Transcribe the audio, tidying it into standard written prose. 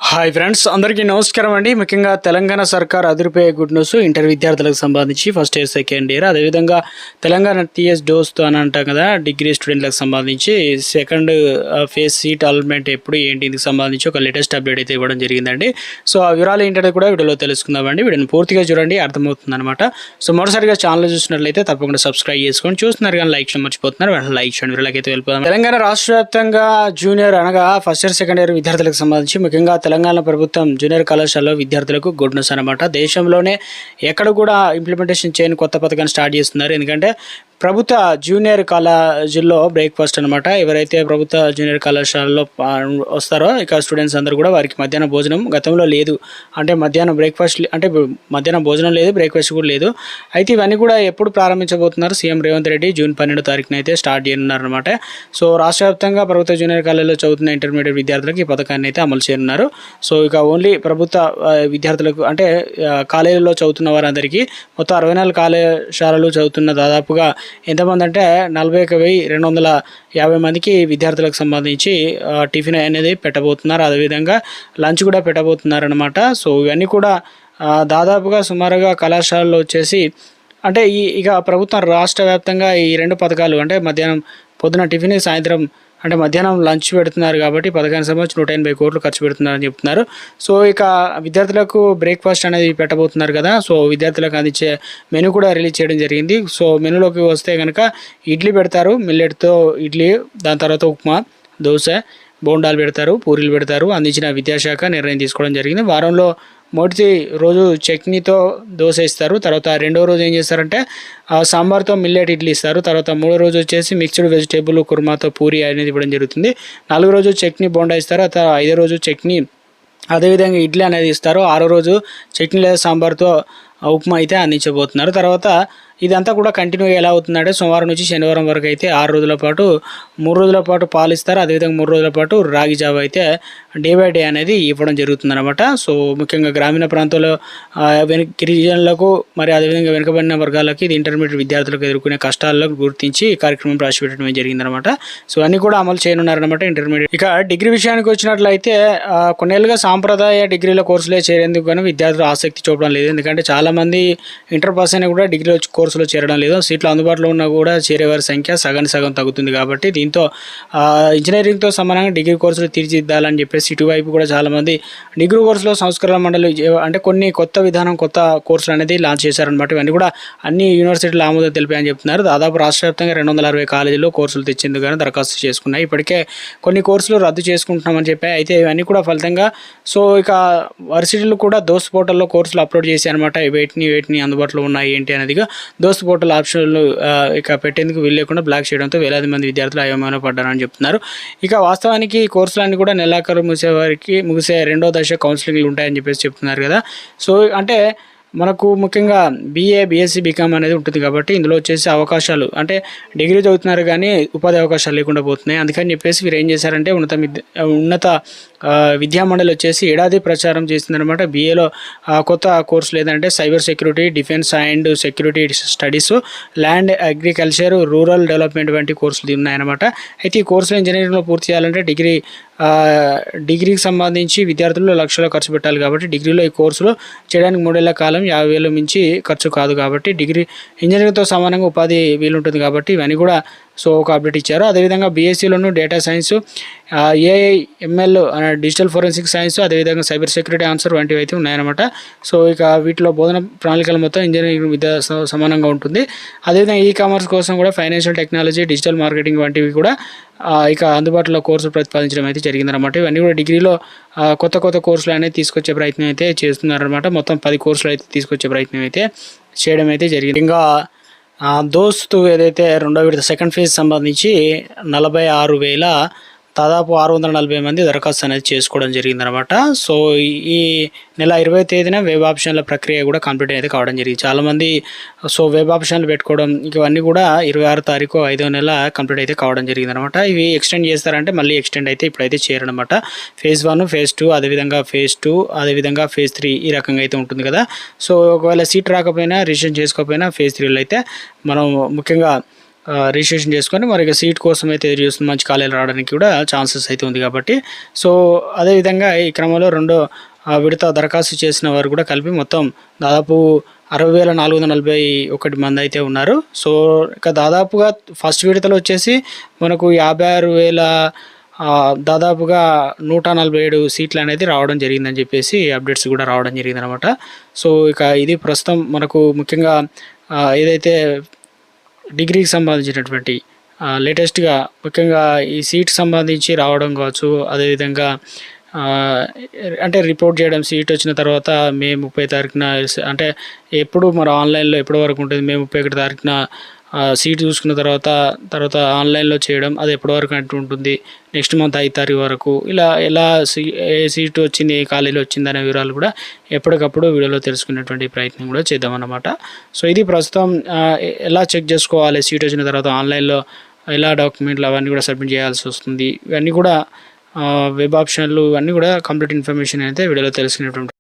Hi friends, అందరికీ నమస్కారం అండి. ముఖ్యంగా తెలంగాణ సర్కార్ అదిరిపోయే గుడ్ న్యూస్ ఇంటర్ విద్యార్థులకు సంబంధించి ఫస్ట్ ఇయర్ సెకండ్ ఇయర్, అదేవిధంగా తెలంగాణ టీఎస్ డోస్తో అని అంటాం కదా, డిగ్రీ స్టూడెంట్లకు సంబంధించి సెకండ్ ఫేజ్ సీట్ అలాట్మెంట్ ఎప్పుడు ఏంటి ఇందుకు సంబంధించి ఒక లేటెస్ట్ అప్డేట్ అయితే ఇవ్వడం జరిగిందండి. సో ఆ వివరాలు ఏంటంటే కూడా వీడియోలో తెలుసుకుందామండి. వీడియోని పూర్తిగా చూడండి, అర్థమవుతుంది అనమాట. సో మొదటిసారిగా ఛానల్ చూసినట్లయితే తప్పకుండా సబ్స్క్రైబ్ చేసుకోండి. చూస్తున్నారు కానీ లైక్ చేయడం మర్చిపోతున్నారు, వెంటనే లైక్ చేయండి. వీళ్ళకైతే వెళ్ళిపోదాం. తెలంగాణ రాష్ట్ర వ్యాప్తంగా జూనియర్ అనగా ఫస్ట్ ఇయర్ సెకండ్ ఇయర్ విద్యార్థులకు సంబంధించి ముఖ్యంగా తెలంగాణ ప్రభుత్వం జూనియర్ కళాశాలలో విద్యార్థులకు గుడ్ న్యూస్ అనమాట. దేశంలోనే ఎక్కడ కూడా ఇంప్లిమెంటేషన్ చేయని కొత్త పథకాన్ని స్టార్ట్ చేస్తున్నారు. ఎందుకంటే ప్రభుత్వ జూనియర్ కాలేజీల్లో బ్రేక్ఫాస్ట్ అనమాట. ఎవరైతే ప్రభుత్వ జూనియర్ కళాశాలలో వస్తారో ఇక స్టూడెంట్స్ అందరూ కూడా వారికి మధ్యాహ్న భోజనం గతంలో లేదు. అంటే మధ్యాహ్నం బ్రేక్ఫాస్ట్ అంటే మధ్యాహ్నం భోజనం లేదు, బ్రేక్ఫాస్ట్ కూడా లేదు. అయితే ఇవన్నీ కూడా ఎప్పుడు ప్రారంభించబోతున్నారు? సీఎం రేవంత్ రెడ్డి జూన్ 12వ తారీఖున అయితే స్టార్ట్ చేయనున్నారనమాట. సో రాష్ట్ర వ్యాప్తంగా ప్రభుత్వ జూనియర్ కాలేజీలో చదువుతున్న ఇంటర్మీడియట్ విద్యార్థులకు ఈ పథకాన్ని అయితే అమలు చేయనున్నారు. సో ఇక ఓన్లీ ప్రభుత్వ విద్యార్థులకు అంటే కాలేజీలో చదువుతున్న వారందరికీ మొత్తం 64 కళాశాలలు చదువుతున్న దాదాపుగా ఎంతమంది అంటే 41,250 మందికి విద్యార్థులకు సంబంధించి టిఫిన్ అనేది పెట్టబోతున్నారు. అదేవిధంగా లంచ్ కూడా పెట్టబోతున్నారు అనమాట. సో ఇవన్నీ కూడా దాదాపుగా సుమారుగా కళాశాలలో వచ్చేసి అంటే ఇక ప్రభుత్వం రాష్ట్ర వ్యాప్తంగా ఈ రెండు పథకాలు అంటే మధ్యాహ్నం పొద్దున టిఫిన్, సాయంత్రం అంటే మధ్యాహ్నం లంచ్ పెడుతున్నారు కాబట్టి పథకానికి సంబంధించి 180 కోట్లు ఖర్చు పెడుతున్నారని చెప్తున్నారు. సో ఇక విద్యార్థులకు బ్రేక్ఫాస్ట్ అనేది పెట్టబోతున్నారు కదా. సో విద్యార్థులకు అందించే మెనూ కూడా రిలీజ్ చేయడం జరిగింది. సో మెనూలోకి వస్తే కనుక ఇడ్లీ పెడతారు, మిల్లెట్తో ఇడ్లీ, దాని తర్వాత ఉప్మా, దోశ, బోండాలు పెడతారు, పూరీలు పెడతారు. అందించిన విద్యాశాఖ నిర్ణయం తీసుకోవడం జరిగింది. వారంలో మొదటి రోజు చట్నీతో దోశ ఇస్తారు. తర్వాత రెండో రోజు ఏం చేస్తారంటే సాంబార్తో మిల్లెట్ ఇడ్లీ ఇస్తారు. తర్వాత మూడో రోజు వచ్చేసి మిక్స్డ్ వెజిటేబుల్ కుర్మాతో పూరి అనేది ఇవ్వడం జరుగుతుంది. 4వ రోజు చట్నీ బోండా ఇస్తారు. తర్వాత 5వ రోజు చట్నీ అదేవిధంగా ఇడ్లీ అనేది ఇస్తారు. 6వ రోజు చట్నీ లేదా సాంబార్తో ఉప్మా అయితే అందించబోతున్నారు. తర్వాత ఇదంతా కూడా కంటిన్యూ ఎలా అవుతుందంటే సోమవారం నుంచి శనివారం వరకు అయితే 6 రోజుల పాటు 3 రోజుల పాటు పాలు ఇస్తారు. అదేవిధంగా 3 రోజుల పాటు రాగి జావ అయితే డే బై డే అనేది ఇవ్వడం జరుగుతుందన్నమాట. సో ముఖ్యంగా గ్రామీణ ప్రాంతాల్లో గిరిజనులకు మరి అదేవిధంగా వెనుకబడిన వర్గాలకి ఇది ఇంటర్మీడియట్ విద్యార్థులకు ఎదుర్కొనే కష్టాలకు గుర్తించి ఈ కార్యక్రమం ప్రవేశపెట్టడం జరిగిందనమాట. సో అన్ని కూడా అమలు చేయనున్నారనమాట ఇంటర్మీడియట్. ఇక డిగ్రీ విషయానికి వచ్చినట్లయితే కొన్నేళ్ళుగా సాంప్రదాయ డిగ్రీల కోర్సులే చేరేందుకు కానీ విద్యార్థులు ఆసక్తి చూపడం లేదు. ఎందుకంటే చాలామంది ఇంటర్ పాస్ అయినా కూడా డిగ్రీలో కోర్సులో చేరడం లేదు. సీట్లు అందుబాటులో ఉన్నా కూడా చేరేవారి సంఖ్య సగం తగ్గుతుంది. కాబట్టి దీంతో ఇంజనీరింగ్తో సమానంగా డిగ్రీ కోర్సులు తీర్చిదిద్దాలని చెప్పేసి ఇటువైపు కూడా చాలామంది డిగ్రీ కోర్సులో సంస్కరణ మండలి అంటే కొన్ని కొత్త విధానం, కొత్త కోర్సులు అనేది లాంచ్ చేశారనమాట. ఇవన్నీ కూడా అన్ని యూనివర్సిటీలు ఆమోదం తెలిపాయని చెప్తున్నారు. దాదాపు రాష్ట్ర వ్యాప్తంగా 260 కాలేజీల్లో కోర్సులు తెచ్చేందుకు కానీ దరఖాస్తు చేసుకున్నాయి. ఇప్పటికే కొన్ని కోర్సులు రద్దు చేసుకుంటున్నామని చెప్పాయి. అయితే ఇవన్నీ కూడా ఫలితంగా సో ఇక వర్సిటీలు కూడా దోస్త్ పోర్టల్లో కోర్సులు అప్లోడ్ చేశాయి అనమాట. వేటిని అందుబాటులో ఉన్నాయి ఏంటి అనేదిగా దోస్త్ పోర్టల్ ఆప్షన్లు ఇక పెట్టేందుకు వీల్లేకుండా బ్లాక్ చేయడంతో వేలాది మంది విద్యార్థులు అయోమయంలో పడ్డారని చెప్తున్నారు. ఇక వాస్తవానికి కోర్సులన్నీ కూడా నెలాఖరు ముగిసే రెండో దశ కౌన్సిలింగ్లు ఉంటాయని చెప్పేసి చెప్తున్నారు కదా. సో అంటే మనకు ముఖ్యంగా బీఎస్సీ బీకామ్ అనేది ఉంటుంది కాబట్టి ఇందులో వచ్చేసి అవకాశాలు అంటే డిగ్రీ చదువుతున్నారు కానీ ఉపాధి అవకాశాలు లేకుండా పోతున్నాయి. అందుకని చెప్పేసి వీరు ఏం చేశారంటే ఉన్నత విద్యామండలి వచ్చేసి ఏడాది ప్రచారం చేసిందనమాట. బీఏలో కొత్త కోర్సులు ఏదంటే cyber security, defence and security studies, land agriculture, rural development వంటి కోర్సులు ఉన్నాయన్నమాట. అయితే ఈ కోర్సులు ఇంజనీరింగ్లో పూర్తి చేయాలంటే డిగ్రీకి సంబంధించి విద్యార్థులు లక్షలు ఖర్చు పెట్టాలి. కాబట్టి డిగ్రీలో ఈ కోర్సులు చేయడానికి 3 ఏళ్ల కాలం 50,000 మించి ఖర్చు కాదు. కాబట్టి డిగ్రీ ఇంజనీరింగ్తో సమానంగా ఉపాధి వీలుంటుంది. కాబట్టి ఇవన్నీ కూడా సో ఒక అప్డేట్ ఇచ్చారు. అదేవిధంగా బీఎస్సీలోను data science, AI, ML, digital forensic science, అదేవిధంగా సైబర్ సెక్యూరిటీ ఆన్సర్ వంటివి అయితే ఉన్నాయన్నమాట. సో ఇక వీటిలో బోధన ప్రణాళికలు మొత్తం ఇంజనీరింగ్ విద్య సమానంగా ఉంటుంది. అదేవిధంగా ఈ కామర్స్ కోసం కూడా ఫైనాన్షియల్ టెక్నాలజీ, డిజిటల్ మార్కెటింగ్ వంటివి కూడా ఇక అందుబాటులో కోర్సులు ప్రతిపాదించడం అయితే జరిగిందనమాట. ఇవన్నీ కూడా డిగ్రీలో కొత్త కోర్సులు అనేది తీసుకొచ్చే ప్రయత్నం అయితే చేస్తున్నారనమాట. మొత్తం 10 కోర్సులు అయితే తీసుకొచ్చే ప్రయత్నం అయితే చేయడం అయితే జరిగింది. ఇంకా దోస్తు ఏదైతే రెండో విడత సెకండ్ ఫేజ్ సంబంధించి 46,000 దాదాపు 640 మంది దరఖాస్తు అనేది చేసుకోవడం జరిగిందనమాట. సో ఈ నెల 20వ తేదీన వెబ్ ఆప్షన్ల ప్రక్రియ కూడా కంప్లీట్ అయితే కావడం జరిగింది. చాలామంది సో వెబ్ ఆప్షన్లు పెట్టుకోవడం ఇవన్నీ కూడా 26వ తారీఖు 5వ నెల కంప్లీట్ అయితే కావడం జరిగిందనమాట. ఇవి ఎక్స్టెండ్ చేస్తారంటే మళ్ళీ ఎక్స్టెండ్ అయితే ఇప్పుడైతే చేయరనమాట. ఫేజ్ 1, ఫేజ్ 2, అదేవిధంగా ఫేజ్ 2, అదేవిధంగా ఫేజ్ 3 ఈ రకంగా అయితే ఉంటుంది కదా. సో ఒకవేళ సీట్ రాకపోయినా, రిజిస్ట్రేషన్ చేసుకోకపోయినా ఫేజ్ 3లో అయితే మనం ముఖ్యంగా రిజిస్ట్రేషన్ చేసుకొని మరి ఇక సీట్ కోసం అయితే ఎదురు చూస్తుంది. మంచి కాలేజీలు రావడానికి కూడా ఛాన్సెస్ అయితే ఉంది కాబట్టి. సో అదేవిధంగా ఈ క్రమంలో రెండో విడత దరఖాస్తు చేసిన వారు కూడా కలిపి మొత్తం దాదాపు 60,441 మంది అయితే ఉన్నారు. సో ఇక దాదాపుగా ఫస్ట్ విడతలో వచ్చేసి మనకు 56,000 దాదాపుగా 147 సీట్లు అనేది రావడం జరిగిందని చెప్పేసి అప్డేట్స్ కూడా రావడం జరిగిందనమాట. సో ఇక ఇది ప్రస్తుతం మనకు ముఖ్యంగా ఏదైతే డిగ్రీకి సంబంధించినటువంటి లేటెస్ట్గా ముఖ్యంగా ఈ సీట్ సంబంధించి రావడం కావచ్చు, అదేవిధంగా అంటే రిపోర్ట్ చేయడం సీట్ వచ్చిన తర్వాత మే 30 తారీఖున అంటే ఎప్పుడు మరి ఆన్లైన్లో ఎప్పటి వరకు ఉంటుంది, మే 31 తారీఖున సీట్ చూసుకున్న తర్వాత ఆన్లైన్లో చేయడం అది ఎప్పటి వరకు అంటూ ఉంటుంది, నెక్స్ట్ మంత్ 5 తారీఖు వరకు ఇలా ఎలా ఏ సీటు వచ్చింది, ఏ కాలేజీలో వచ్చింది అనే వివరాలు కూడా ఎప్పటికప్పుడు వీడియోలో తెలుసుకునేటువంటి ప్రయత్నం కూడా చేద్దామన్నమాట. సో ఇది ప్రస్తుతం ఎలా చెక్ చేసుకోవాలి సీట్ వచ్చిన తర్వాత ఆన్లైన్లో ఎలా డాక్యుమెంట్లు అవన్నీ కూడా సబ్మిట్ చేయాల్సి వస్తుంది, ఇవన్నీ కూడా వెబ్ ఆప్షన్లు ఇవన్నీ కూడా కంప్లీట్ ఇన్ఫర్మేషన్ అయితే వీడియోలో తెలుసుకునేటువంటి